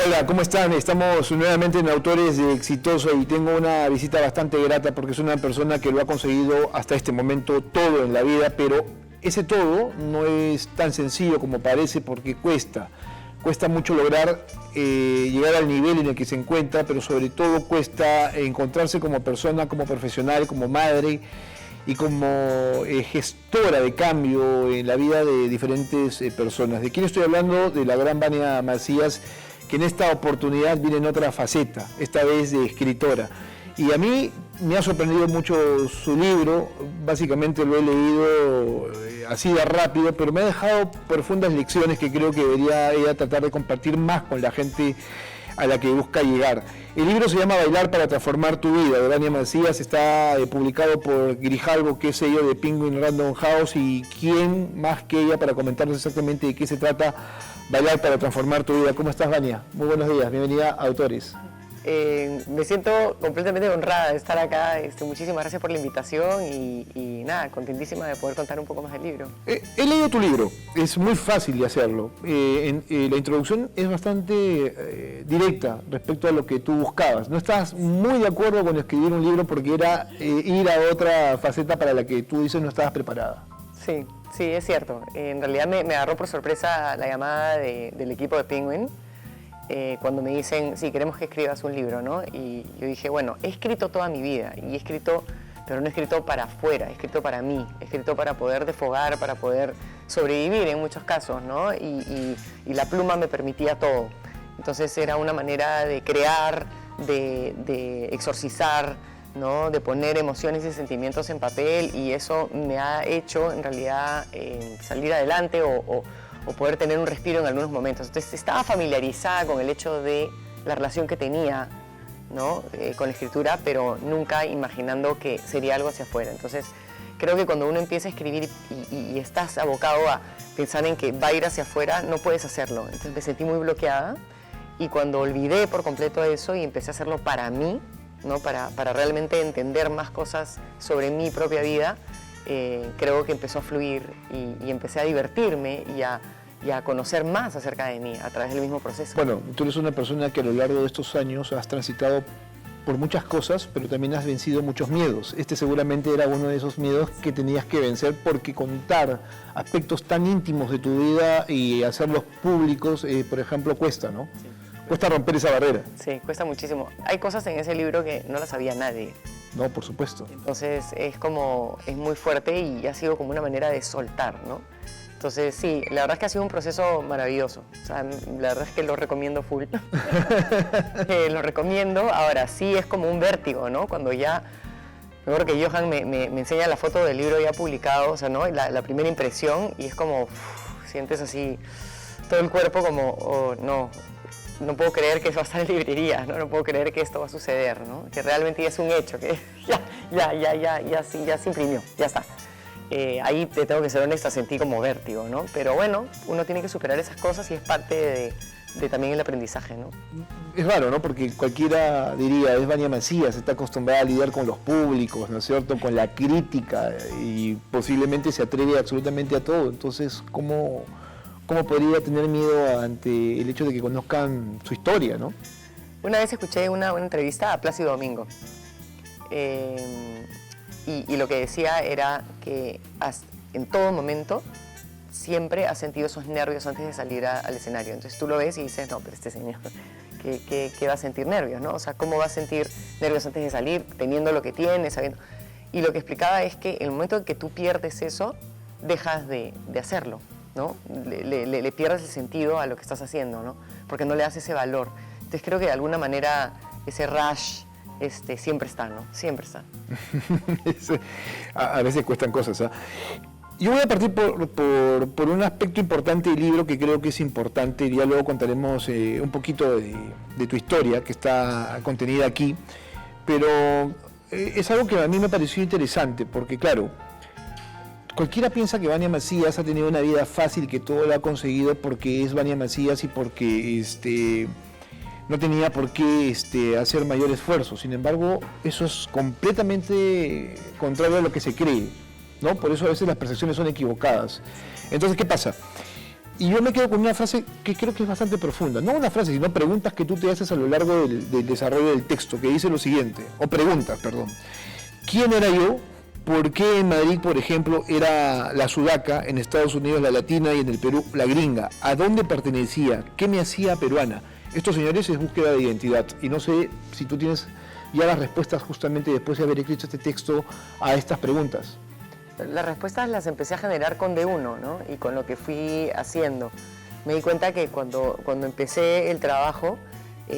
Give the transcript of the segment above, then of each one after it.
Hola, ¿cómo están? Estamos nuevamente en Autores de Exitoso y tengo una visita bastante grata porque es una persona que lo ha conseguido hasta este momento todo en la vida, pero ese todo no es tan sencillo como parece porque cuesta mucho lograr llegar al nivel en el que se encuentra, pero sobre todo cuesta encontrarse como persona, como profesional, como madre y como gestora de cambio en la vida de diferentes personas. ¿De quién estoy hablando? De la gran Vania Macías, que en esta oportunidad viene en otra faceta, esta vez de escritora. Y a mí me ha sorprendido mucho su libro, básicamente lo he leído así de rápido, pero me ha dejado profundas lecciones que creo que debería ella tratar de compartir más con la gente a la que busca llegar. El libro se llama Bailar para transformar tu vida, de Vania Macías, está publicado por Grijalbo, que es sello de Penguin Random House, y quién más que ella para comentarnos exactamente de qué se trata Bailar para transformar tu vida. ¿Cómo estás, Vania? Muy buenos días, bienvenida a Autores. Me siento completamente honrada de estar acá. Muchísimas gracias por la invitación y nada, contentísima de poder contar un poco más del libro. He leído tu libro, es muy fácil de hacerlo. La introducción es bastante directa respecto a lo que tú buscabas. No estás muy de acuerdo con escribir un libro porque era ir a otra faceta para la que tú dices no estabas preparada. Sí, es cierto. En realidad me agarró por sorpresa la llamada del equipo de Penguin. Cuando me dicen, sí, queremos que escribas un libro, ¿no? Y yo dije, bueno, he escrito toda mi vida y he escrito, pero no he escrito para afuera, he escrito para mí, he escrito para poder desfogar, para poder sobrevivir en muchos casos, ¿no? Y la pluma me permitía todo. Entonces era una manera de crear, de exorcizar, ¿no? De poner emociones y sentimientos en papel, y eso me ha hecho en realidad salir adelante o poder tener un respiro en algunos momentos. Entonces estaba familiarizada con el hecho de la relación que tenía, ¿no? Con la escritura, pero nunca imaginando que sería algo hacia afuera. Entonces creo que cuando uno empieza a escribir y estás abocado a pensar en que va a ir hacia afuera, no puedes hacerlo. Entonces me sentí muy bloqueada, y cuando olvidé por completo eso y empecé a hacerlo para mí, ¿no? Para realmente entender más cosas sobre mi propia vida, creo que empezó a fluir y empecé a divertirme y a conocer más acerca de mí a través del mismo proceso. Bueno, tú eres una persona que a lo largo de estos años has transitado por muchas cosas, pero también has vencido muchos miedos. Este seguramente era uno de esos miedos que tenías que vencer, porque contar aspectos tan íntimos de tu vida y hacerlos públicos, por ejemplo, cuesta, ¿no? Sí. Cuesta romper esa barrera. Sí, cuesta muchísimo. Hay cosas en ese libro que no las sabía nadie. No, por supuesto. Entonces es muy fuerte y ha sido como una manera de soltar, ¿no? Entonces sí, la verdad es que ha sido un proceso maravilloso. O sea, la verdad es que lo recomiendo full. Lo recomiendo. Ahora sí es como un vértigo, ¿no? Cuando ya, mejor que Johan me enseña la foto del libro ya publicado, o sea, ¿no? La primera impresión, y es como, sientes así todo el cuerpo como, oh, no puedo creer que eso va a estar en librerías, ¿no? No puedo creer que esto va a suceder, ¿no? Que realmente ya es un hecho, que ya se imprimió, ya está. Ahí te tengo que ser honesta, sentí como vértigo, ¿no? Pero bueno, uno tiene que superar esas cosas y es parte de también el aprendizaje, ¿no? Es raro, ¿no? Porque cualquiera diría, es Vania Macías, está acostumbrada a lidiar con los públicos, ¿no es cierto? Con la crítica, y posiblemente se atreve absolutamente a todo. Entonces, ¿cómo podría tener miedo ante el hecho de que conozcan su historia, ¿no? Una vez escuché una entrevista a Plácido Domingo, y lo que decía era que en todo momento siempre has sentido esos nervios antes de salir al escenario. Entonces tú lo ves y dices, no, pero este señor, ¿qué va a sentir nervios, no? O sea, ¿cómo va a sentir nervios antes de salir, teniendo lo que tiene, sabiendo? Y lo que explicaba es que el momento en que tú pierdes eso, dejas de hacerlo, ¿no? Le pierdes el sentido a lo que estás haciendo, ¿no? Porque no le das ese valor. Entonces creo que de alguna manera ese rush siempre está, ¿no? Siempre está. A veces cuestan cosas, ¿eh? Yo voy a partir por un aspecto importante del libro que creo que es importante, y ya luego contaremos un poquito de tu historia que está contenida aquí, pero es algo que a mí me pareció interesante, porque claro, cualquiera piensa que Vania Macías ha tenido una vida fácil, que todo lo ha conseguido porque es Vania Macías y porque no tenía por qué hacer mayor esfuerzo. Sin embargo, eso es completamente contrario a lo que se cree, ¿no? Por eso a veces las percepciones son equivocadas. Entonces, ¿qué pasa? Y yo me quedo con una frase que creo que es bastante profunda. No una frase, sino preguntas que tú te haces a lo largo del desarrollo del texto, que dice lo siguiente, o preguntas, perdón. ¿Quién era yo? ¿Por qué en Madrid, por ejemplo, era la sudaca, en Estados Unidos la latina y en el Perú la gringa? ¿A dónde pertenecía? ¿Qué me hacía peruana? Esto, señores, es búsqueda de identidad. Y no sé si tú tienes ya las respuestas justamente después de haber escrito este texto a estas preguntas. Las respuestas las empecé a generar con D1, ¿no? Y con lo que fui haciendo. Me di cuenta que cuando empecé el trabajo,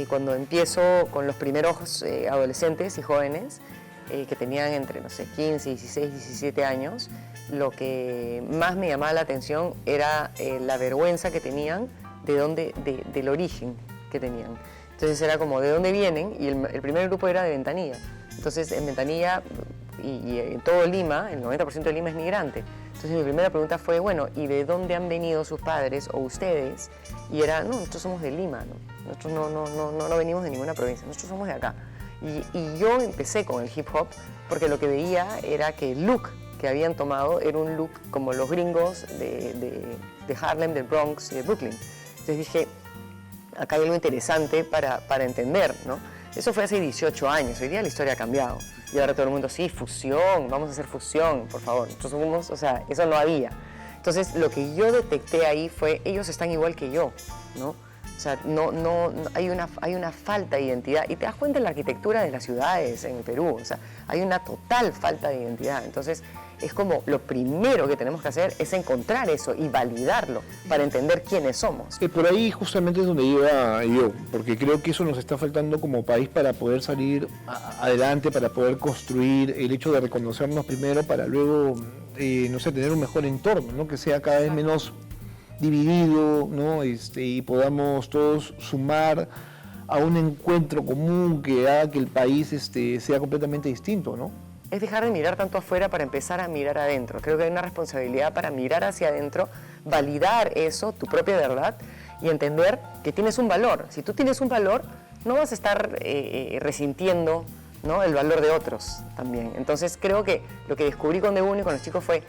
cuando empiezo con los primeros adolescentes y jóvenes, que tenían entre, no sé, 15, 16, 17 años, lo que más me llamaba la atención era la vergüenza que tenían del origen que tenían. Entonces era como, ¿de dónde vienen? Y el primer grupo era de Ventanilla. Entonces, en Ventanilla y en todo Lima, el 90% de Lima es migrante. Entonces mi primera pregunta fue, bueno, ¿y de dónde han venido sus padres o ustedes? Y era, no, nosotros somos de Lima, ¿no? Nosotros no venimos de ninguna provincia, nosotros somos de acá. Y yo empecé con el hip hop porque lo que veía era que el look que habían tomado era un look como los gringos de Harlem, del Bronx y de Brooklyn. Entonces dije, acá hay algo interesante para entender, ¿no? Eso fue hace 18 años, hoy día la historia ha cambiado. Y ahora todo el mundo, sí, fusión, vamos a hacer fusión, por favor. Nosotros somos, o sea, eso no había. Entonces, lo que yo detecté ahí fue, ellos están igual que yo, ¿no? O sea, hay una falta de identidad. Y te das cuenta en la arquitectura de las ciudades en el Perú, o sea, hay una total falta de identidad. Entonces, es como lo primero que tenemos que hacer es encontrar eso y validarlo para entender quiénes somos. Por ahí justamente es donde iba yo, porque creo que eso nos está faltando como país para poder salir adelante, para poder construir el hecho de reconocernos primero para luego, no sé, tener un mejor entorno, ¿no? Que sea cada vez menos dividido, ¿no? Y podamos todos sumar a un encuentro común que haga que el país sea completamente distinto, ¿no? Es dejar de mirar tanto afuera para empezar a mirar adentro. Creo que hay una responsabilidad para mirar hacia adentro, validar eso, tu propia verdad, y entender que tienes un valor. Si tú tienes un valor, no vas a estar resintiendo, ¿no?, el valor de otros también. Entonces creo que lo que descubrí con D1 y con los chicos fue,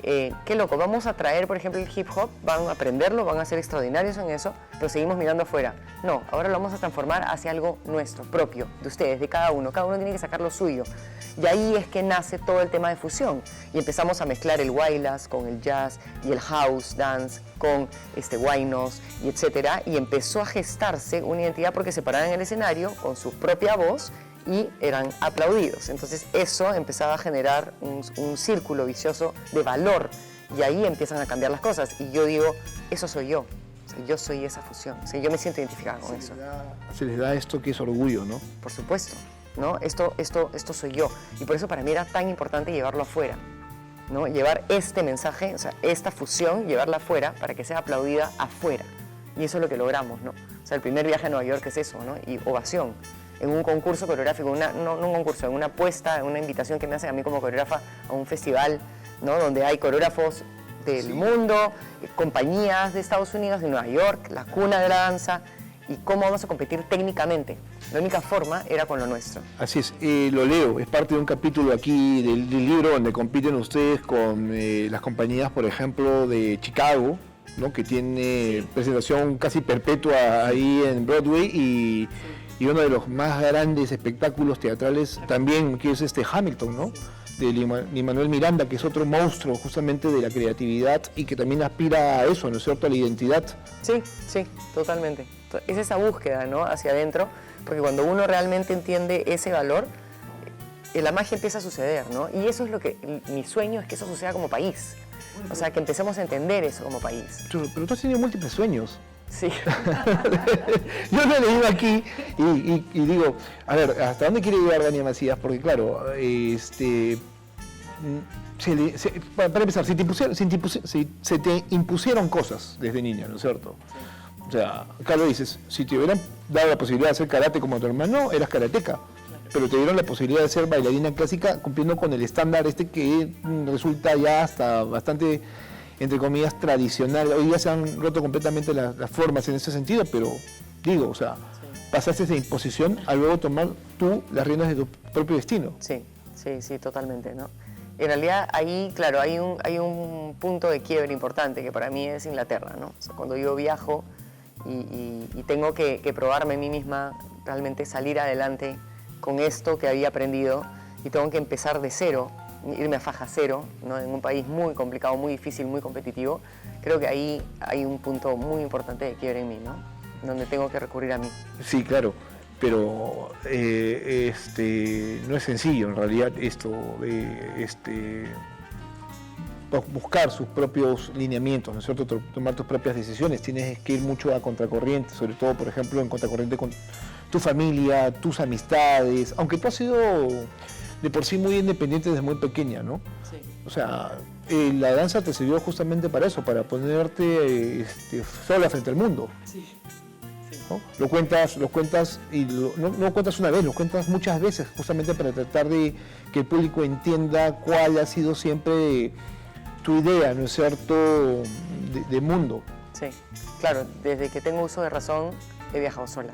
qué loco, vamos a traer, por ejemplo, el hip hop, van a aprenderlo, van a ser extraordinarios en eso, pero seguimos mirando afuera. No, ahora lo vamos a transformar hacia algo nuestro, propio, de ustedes, de cada uno tiene que sacar lo suyo. Y ahí es que nace todo el tema de fusión. Y empezamos a mezclar el wailas con el jazz y el house dance con huaynos y etcétera. Y empezó a gestarse una identidad porque se paraban en el escenario con su propia voz y eran aplaudidos. Entonces eso empezaba a generar un círculo vicioso de valor. Y ahí empiezan a cambiar las cosas. Y yo digo, eso soy yo. O sea, yo soy esa fusión. O sea, yo me siento identificada con eso. Se les da esto que es orgullo, ¿no? Por supuesto. ¿No? Esto soy yo. Y por eso para mí era tan importante llevarlo afuera, ¿no? Llevar este mensaje, o sea, esta fusión, llevarla afuera para que sea aplaudida afuera. Y eso es lo que logramos, ¿no? O sea, el primer viaje a Nueva York es eso, ¿no? Y ovación. En un concurso coreográfico, no un concurso, en una apuesta, en una invitación que me hacen a mí como coreógrafa a un festival, ¿no?, donde hay coreógrafos del mundo, compañías de Estados Unidos, de Nueva York, la cuna de la danza, y cómo vamos a competir técnicamente. La única forma era con lo nuestro. Así es, lo leo, es parte de un capítulo aquí del libro donde compiten ustedes con las compañías, por ejemplo, de Chicago, ¿no?, que tiene presentación casi perpetua ahí en Broadway, y uno de los más grandes espectáculos teatrales también, que es Hamilton, ¿no?, de Lin-Manuel Miranda, que es otro monstruo justamente de la creatividad y que también aspira a eso, ¿no es cierto?, a la identidad. Sí, totalmente. Es esa búsqueda, ¿no?, hacia adentro, porque cuando uno realmente entiende ese valor, la magia empieza a suceder, ¿no? Y eso es lo que, mi sueño es que eso suceda como país. O sea, que empecemos a entender eso como país. Pero tú has tenido múltiples sueños. Sí. Yo lo he leído aquí y digo, a ver, ¿hasta dónde quiere llegar Dania Macías? Porque claro, para empezar, se te impusieron cosas desde niña, ¿no es cierto? O sea, acá lo dices, si te hubieran dado la posibilidad de hacer karate como tu hermano, eras karateca. Pero te dieron la posibilidad de ser bailarina clásica cumpliendo con el estándar que resulta ya hasta bastante, entre comillas, tradicional. Hoy ya se han roto completamente las formas en ese sentido, pero digo, o sea, pasaste esa imposición a luego tomar tú las riendas de tu propio destino. Sí, totalmente, ¿no? En realidad ahí, claro, hay un punto de quiebre importante que para mí es Inglaterra, ¿no? O sea, cuando yo viajo y tengo que probarme a mí misma, realmente salir adelante con esto que había aprendido y tengo que empezar de cero, irme a faja cero, ¿no? En un país muy complicado, muy difícil, muy competitivo, creo que ahí hay un punto muy importante de quiebre en mí, ¿no? Donde tengo que recurrir a mí. Sí, claro, pero no es sencillo en realidad esto de buscar sus propios lineamientos, ¿no es cierto? Tomar tus propias decisiones, tienes que ir mucho a contracorriente, sobre todo, por ejemplo, en contracorriente con tu familia, tus amistades, aunque tú has sido de por sí muy independiente desde muy pequeña, ¿no? Sí. O sea, la danza te sirvió justamente para eso, para ponerte sola frente al mundo. Sí. ¿No? Lo cuentas y no lo cuentas una vez, lo cuentas muchas veces, justamente para tratar de que el público entienda cuál ha sido siempre tu idea, ¿no es cierto?, de mundo. Sí, claro, desde que tengo uso de razón he viajado sola.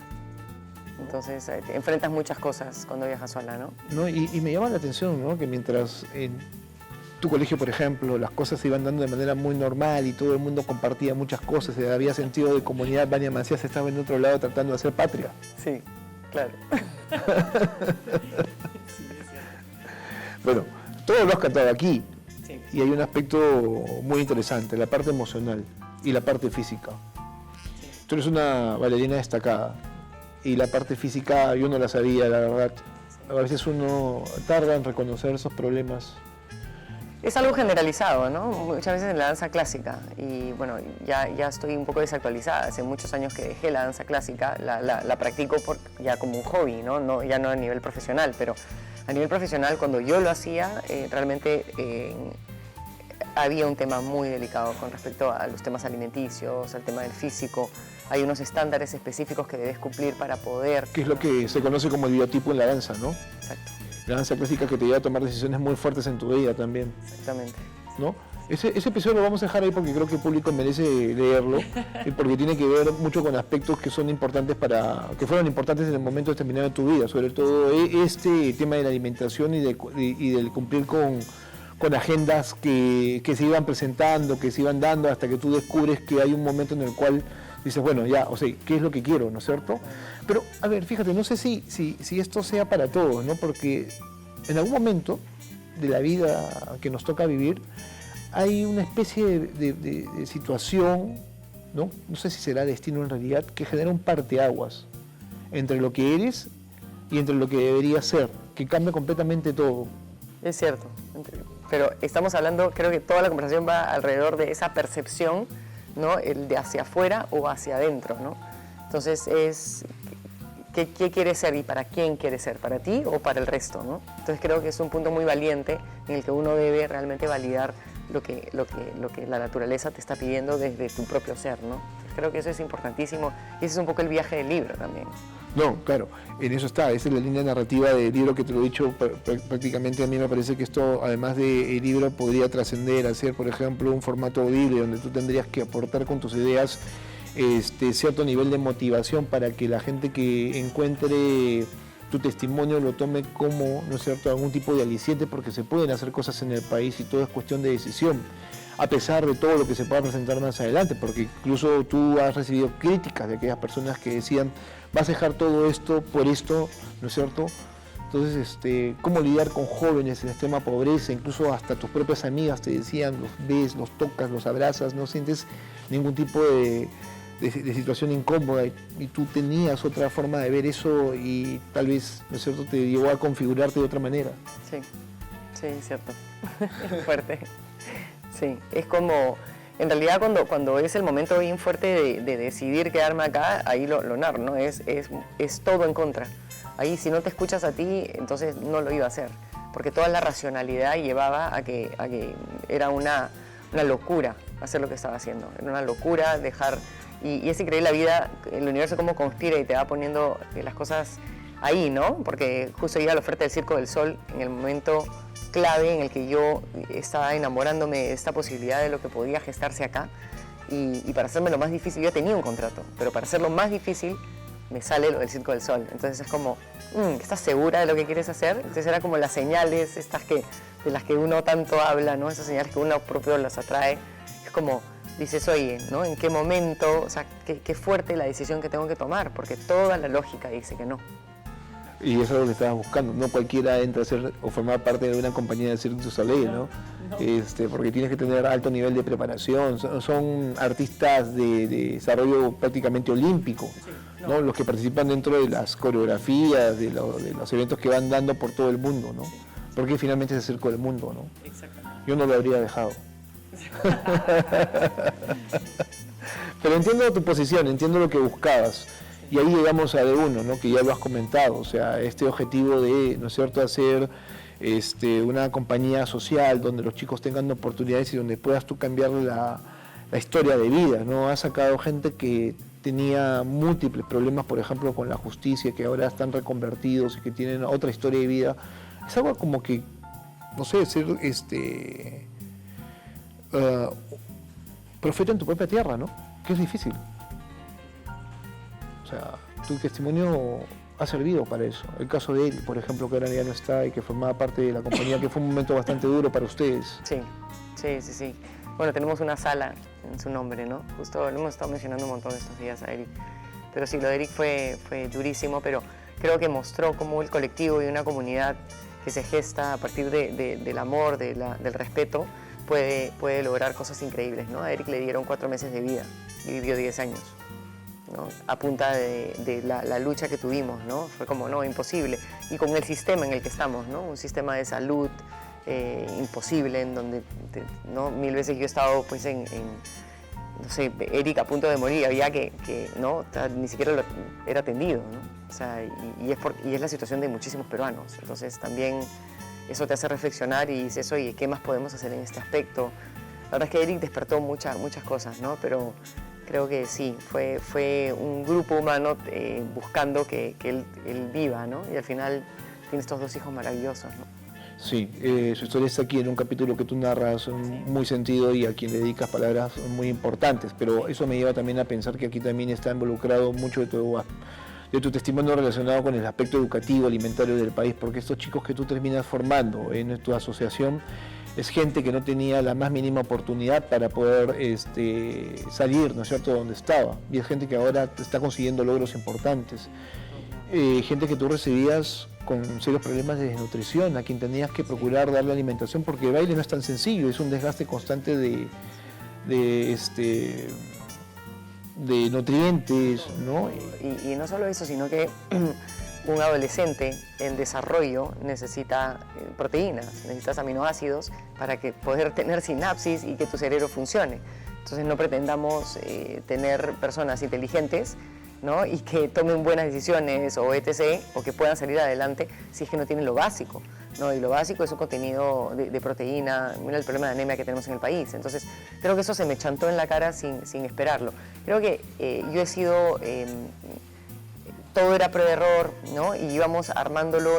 Entonces enfrentas muchas cosas cuando viajas sola, ¿no? ¿No? Y me llama la atención, ¿no?, que mientras en tu colegio, por ejemplo, las cosas se iban dando de manera muy normal y todo el mundo compartía muchas cosas, había sentido de comunidad, Vania Macías estaba en otro lado tratando de hacer patria. Sí, claro. Bueno, todo lo has cantado aquí. Sí. Y hay un aspecto muy interesante, la parte emocional y la parte física. Sí. Tú eres una bailarina destacada y la parte física yo no la sabía, la verdad. A veces uno tarda en reconocer esos problemas. Es algo generalizado, ¿no? Muchas veces en la danza clásica. Y bueno, ya estoy un poco desactualizada. Hace muchos años que dejé la danza clásica. La practico ya como un hobby, ¿no? Ya no a nivel profesional, pero a nivel profesional, cuando yo lo hacía, realmente había un tema muy delicado con respecto a los temas alimenticios, al tema del físico. Hay unos estándares específicos que debes cumplir para poder... Que es lo que se conoce como el biotipo en la danza, ¿no? Exacto. La danza clásica que te lleva a tomar decisiones muy fuertes en tu vida también. Exactamente. ¿No? Ese episodio lo vamos a dejar ahí porque creo que el público merece leerlo y porque tiene que ver mucho con aspectos que son importantes que fueron importantes en el momento determinado de tu vida, sobre todo este tema de la alimentación y del cumplir con agendas que se iban presentando, que se iban dando hasta que tú descubres que hay un momento en el cual dices, bueno, ya, o sea, ¿qué es lo que quiero, no es cierto? Pero, a ver, fíjate, no sé si esto sea para todos, ¿no? Porque en algún momento de la vida que nos toca vivir, hay una especie de situación, ¿no? No sé si será destino en realidad, que genera un parteaguas entre lo que eres y entre lo que deberías ser, que cambia completamente todo. Es cierto, pero estamos hablando, creo que toda la conversación va alrededor de esa percepción, ¿no? El de hacia afuera o hacia adentro, ¿no? Entonces es ¿qué quieres ser y para quién quieres ser? ¿Para ti o para el resto, ¿no? Entonces creo que es un punto muy valiente en el que uno debe realmente validar lo que la naturaleza te está pidiendo desde tu propio ser, ¿no? Creo que eso es importantísimo y ese es un poco el viaje del libro también. No, claro, en eso está, esa es la línea narrativa del libro que te lo he dicho prácticamente. A mí me parece que esto, además del libro, podría trascender a ser, por ejemplo, un formato audible donde tú tendrías que aportar con tus ideas cierto nivel de motivación para que la gente que encuentre tu testimonio lo tome como, ¿no es cierto?, algún tipo de aliciente, porque se pueden hacer cosas en el país y todo es cuestión de decisión, a pesar de todo lo que se pueda presentar más adelante, porque incluso tú has recibido críticas de aquellas personas que decían, vas a dejar todo esto por esto, ¿no es cierto? Entonces, cómo lidiar con jóvenes en extrema pobreza, incluso hasta tus propias amigas te decían, los ves, los tocas, los abrazas, no sientes ningún tipo de situación incómoda y tú tenías otra forma de ver eso y tal vez, ¿no es cierto?, te llevó a configurarte de otra manera. Sí, sí, es cierto. Es fuerte. Sí, es como, en realidad cuando es el momento bien fuerte de decidir quedarme acá, ahí lo narro, ¿no? Es todo en contra. Ahí si no te escuchas a ti, entonces no lo iba a hacer, porque toda la racionalidad llevaba a que era una locura hacer lo que estaba haciendo, era una locura dejar, y es increíble la vida, el universo cómo conspira y te va poniendo las cosas ahí, ¿no? Porque justo llega la oferta del Circo del Sol en el momento clave en el que yo estaba enamorándome de esta posibilidad de lo que podía gestarse acá, y para hacerme lo más difícil, yo tenía un contrato, pero para hacerlo más difícil me sale lo del Circo del Sol. Entonces es como, ¿estás segura de lo que quieres hacer? Entonces era como las señales estas que de las que uno tanto habla, ¿no? Esas señales que uno propio las atrae. Es como, dices, oye, ¿no? ¿En qué momento? O sea, qué fuerte la decisión que tengo que tomar, porque toda la lógica dice que no. Y eso es lo que estabas buscando. No cualquiera entra a ser o formar parte de una compañía de Cirque du Soleil, ¿no? Porque tienes que tener alto nivel de preparación. Son artistas de desarrollo prácticamente olímpico, ¿no? Los que participan dentro de las coreografías, de los eventos que van dando por todo el mundo, ¿no? Porque finalmente es el circo del mundo, ¿no? Yo no lo habría dejado. Pero entiendo tu posición, entiendo lo que buscabas. Y ahí llegamos a D1, ¿no? Que ya lo has comentado, o sea, este objetivo de, ¿no es cierto?, hacer una compañía social donde los chicos tengan oportunidades y donde puedas tú cambiar la historia de vida, ¿no? Has sacado gente que tenía múltiples problemas, por ejemplo, con la justicia, que ahora están reconvertidos y que tienen otra historia de vida. Es algo como que, no sé, ser profeta en tu propia tierra, ¿no? Que es difícil. O sea, tu testimonio ha servido para eso. El caso de él, por ejemplo, que ahora ya no está y que formaba parte de la compañía, que fue un momento bastante duro para ustedes. Sí. Bueno, tenemos una sala en su nombre, ¿no? Justo lo hemos estado mencionando un montón estos días a Eric. Pero sí, lo de Eric fue durísimo, pero creo que mostró cómo el colectivo y una comunidad que se gesta a partir del amor, del respeto, puede lograr cosas increíbles, ¿no? A Eric le dieron 4 meses de vida y vivió 10 años. ¿No? A punta de la lucha que tuvimos, ¿no? Fue como, no, imposible. Y con el sistema en el que estamos, ¿no? Un sistema de salud imposible, en donde, ¿no? 1000 veces yo he estado, pues, no sé, Eric a punto de morir, había que ¿no? O sea, ni siquiera era atendido, ¿no? O sea, y es la situación de muchísimos peruanos. Entonces, también eso te hace reflexionar y dices, oye, ¿qué más podemos hacer en este aspecto? La verdad es que Eric despertó muchas cosas, ¿no? Pero creo que sí, fue un grupo humano buscando que él viva, ¿no? Y al final tiene estos 2 hijos maravillosos, ¿no? Sí, su historia está aquí en un capítulo que tú narras muy sentido y a quien le dedicas palabras muy importantes, pero eso me lleva también a pensar que aquí también está involucrado mucho de tu testimonio relacionado con el aspecto educativo, alimentario del país, porque estos chicos que tú terminas formando en tu asociación es gente que no tenía la más mínima oportunidad para poder salir, ¿no es cierto?, de donde estaba. Y es gente que ahora está consiguiendo logros importantes. Gente que tú recibías con serios problemas de desnutrición, a quien tenías que procurar darle alimentación, porque el baile no es tan sencillo, es un desgaste constante de nutrientes, ¿no? Y no solo eso, sino que un adolescente en desarrollo necesita proteínas, necesitas aminoácidos para poder tener sinapsis y que tu cerebro funcione. Entonces no pretendamos tener personas inteligentes, ¿no? Y que tomen buenas decisiones o etc., o que puedan salir adelante si es que no tienen lo básico, ¿no? Y lo básico es un contenido de proteína. Mira el problema de anemia que tenemos en el país. Entonces creo que eso se me chantó en la cara sin esperarlo. Creo que yo he sido... todo era prueba de error, ¿no? Y íbamos armándolo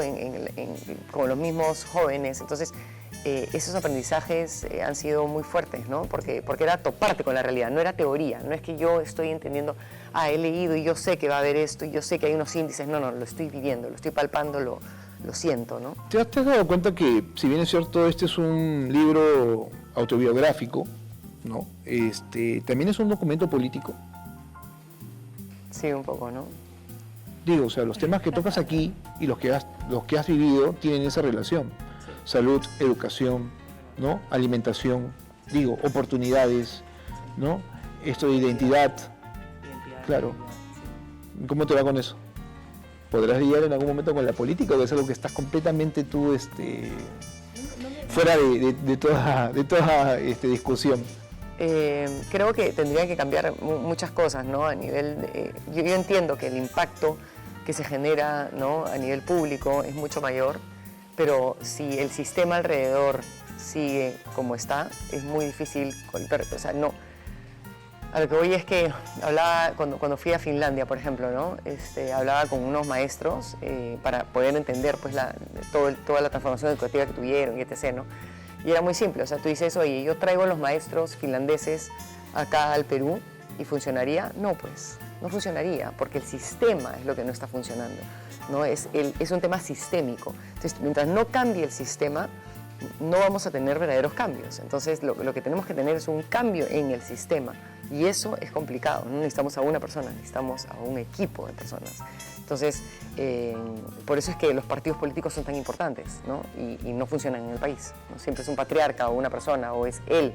con los mismos jóvenes. Entonces, esos aprendizajes han sido muy fuertes, ¿no? Porque era toparte con la realidad, no era teoría. No es que yo estoy entendiendo, he leído y yo sé que va a haber esto y yo sé que hay unos índices. No, lo estoy viviendo, lo estoy palpando, lo siento, ¿no? ¿Te has dado cuenta que, si bien es cierto, este es un libro autobiográfico, ¿no? También es un documento político? Sí, un poco, ¿no? Digo, o sea, los temas que tocas aquí y los que has vivido tienen esa relación. Salud, educación, ¿no? Alimentación, digo, oportunidades, ¿no? Esto de identidad. Claro. ¿Cómo te va con eso? ¿Podrás lidiar en algún momento con la política o es algo que estás completamente tú fuera de toda discusión? Creo que tendría que cambiar muchas cosas, ¿no? A nivel yo entiendo que el impacto que se genera, ¿no?, a nivel público es mucho mayor, pero si el sistema alrededor sigue como está, es muy difícil, o sea, no. A lo que voy es que hablaba, cuando fui a Finlandia, por ejemplo, ¿no? Hablaba con unos maestros para poder entender, pues, toda la transformación educativa que tuvieron y etc., ¿no? Y era muy simple, o sea, tú dices, oye, yo traigo a los maestros finlandeses acá al Perú y ¿funcionaría? No, pues, no funcionaría, porque el sistema es lo que no está funcionando, ¿no? Es un tema sistémico. Entonces, mientras no cambie el sistema, no vamos a tener verdaderos cambios. Entonces, lo que tenemos que tener es un cambio en el sistema. Y eso es complicado. No necesitamos a una persona, necesitamos a un equipo de personas. Entonces, por eso es que los partidos políticos son tan importantes, ¿no? Y no funcionan en el país, ¿no? Siempre es un patriarca o una persona o es él,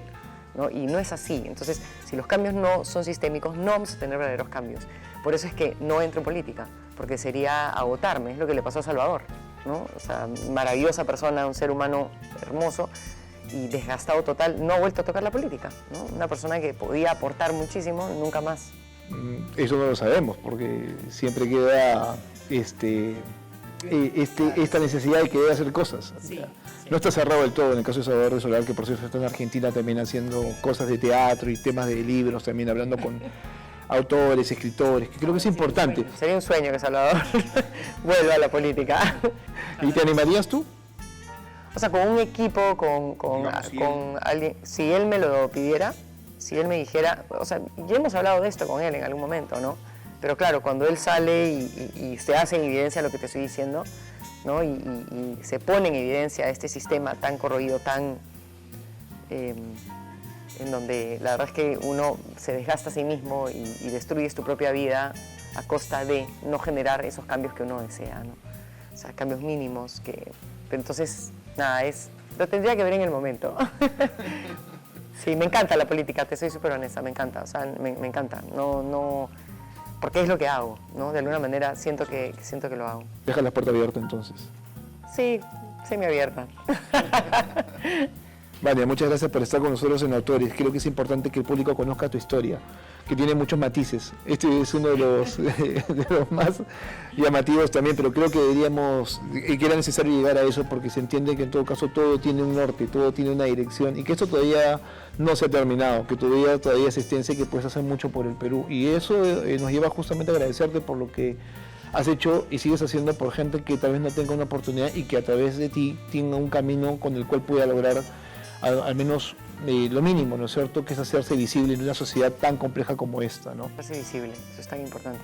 ¿no? Y no es así. Entonces, si los cambios no son sistémicos, no vamos a tener verdaderos cambios. Por eso es que no entro en política, porque sería agotarme. Es lo que le pasó a Salvador, ¿no? O sea, maravillosa persona, un ser humano hermoso y desgastado total, no ha vuelto a tocar la política, ¿no? Una persona que podía aportar muchísimo, nunca más. Eso no lo sabemos, porque siempre queda esta necesidad de querer hacer cosas. Sí. No está cerrado del todo en el caso de Salvador de Solar, que por cierto está en Argentina también haciendo cosas de teatro y temas de libros, también hablando con autores, escritores, que creo que es importante. Sería un sueño que Salvador vuelva a la política. ¿Y te animarías tú? O sea, con un equipo, con alguien, si él me lo pidiera, si él me dijera, o sea, ya hemos hablado de esto con él en algún momento, ¿no? Pero claro, cuando él sale y se hace en evidencia lo que te estoy diciendo, ¿no? Y se pone en evidencia este sistema tan corroído, tan en donde la verdad es que uno se desgasta a sí mismo y destruyes tu propia vida a costa de no generar esos cambios que uno desea, ¿no? O sea, cambios mínimos que... Pero entonces, nada, lo tendría que ver en el momento. Sí, me encanta la política, te soy súper honesta, me encanta, o sea, me encanta, no, porque es lo que hago, ¿no? De alguna manera siento que lo hago. Deja la puerta abierta entonces. Sí, semiabierta. Vale, muchas gracias por estar con nosotros en Autores. Creo que es importante que el público conozca tu historia, que tiene muchos matices. Este es uno de los más llamativos también, pero creo que que era necesario llegar a eso porque se entiende que en todo caso todo tiene un norte, todo tiene una dirección y que esto todavía no se ha terminado, que todavía hay existencia y que puedes hacer mucho por el Perú. Y eso nos lleva justamente a agradecerte por lo que has hecho y sigues haciendo por gente que tal vez no tenga una oportunidad y que a través de ti tenga un camino con el cual pueda lograr al menos lo mínimo, ¿no es cierto?, que es hacerse visible en una sociedad tan compleja como esta, ¿no? Hacerse visible, eso es tan importante.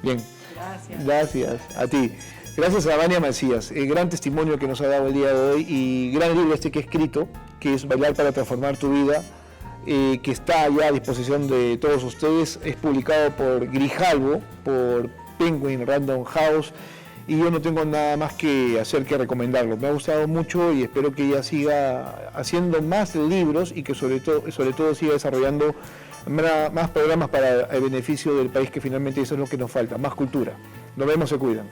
Bien. Gracias. Gracias a ti. Gracias a Vania Macías, el gran testimonio que nos ha dado el día de hoy y gran libro que he escrito, que es Bailar para transformar tu vida, que está ya a disposición de todos ustedes. Es publicado por Grijalbo, por Penguin Random House. Y yo no tengo nada más que hacer que recomendarlo. Me ha gustado mucho y espero que ella siga haciendo más libros y que sobre todo siga desarrollando más programas para el beneficio del país, que finalmente eso es lo que nos falta, más cultura. Nos vemos, se cuidan.